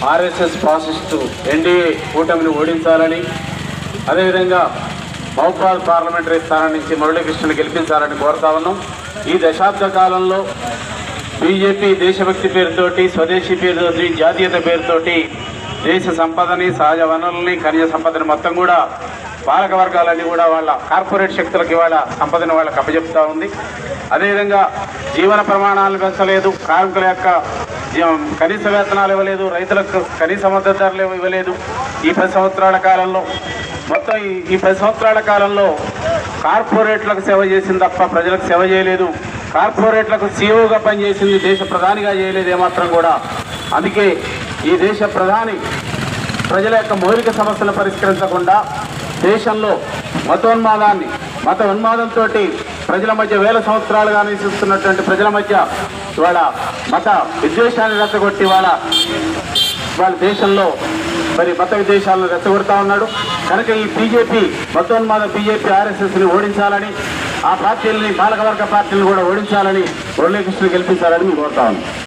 RSS fascist NDA కూటమిని ఓడించాలని, అదేవిధంగా మహబూబాబాద్ పార్లమెంటరీ స్థానం నుంచి మురళీకృష్ణను గెలిపించాలని కోరుతా ఉన్నాం. ఈ దశాబ్ద కాలంలో బీజేపీ దేశభక్తి పేరుతోటి, స్వదేశీ పేరుతోటి, జాతీయత పేరుతోటి దేశ సంపదని, సహజ వనరులని, ఖనిజ సంపదని మొత్తం కూడా పాలక వర్గాలన్నీ కూడా వాళ్ళ కార్పొరేట్ శక్తులకు ఇవాళ సంపదను వాళ్ళకి అప్పచెప్తా ఉంది. అదేవిధంగా జీవన ప్రమాణాలను పెంచలేదు, కార్మికుల యొక్క కనీస వేతనాలు ఇవ్వలేదు, రైతులకు కనీస మద్దతు ధరలు ఇవ్వలేదు. ఈ 10 సంవత్సరాల కాలంలో మొత్తం ఈ 10 సంవత్సరాల కాలంలో కార్పొరేట్లకు సేవ చేసింది తప్ప ప్రజలకు సేవ చేయలేదు. కార్పొరేట్లకు సీఈఓగా పనిచేసింది, దేశ ప్రధానిగా చేయలేదు ఏమాత్రం కూడా. అందుకే ఈ దేశ ప్రధాని ప్రజల యొక్క మౌలిక సమస్యలను పరిష్కరించకుండా దేశంలో మత ఉన్మాదంతో ప్రజల మధ్య వేల సంవత్సరాలుగా నివసిస్తున్నటువంటి ప్రజల మధ్య ఇవాళ మత విద్వేషాన్ని రెచ్చగొట్టి వాళ్ళ దేశంలో మత విద్వేషాలను రెచ్చగొడతా ఉన్నాడు. కనుక ఈ బీజేపీ మతోన్మాద బీజేపీ ఆర్ఎస్ఎస్ని ఓడించాలని, ఆ పార్టీలని పాలకవర్గ పార్టీలను కూడా ఓడించాలని, మురళీకృష్ణ గెలిపించాలని మేము కోరుతా ఉన్నాం.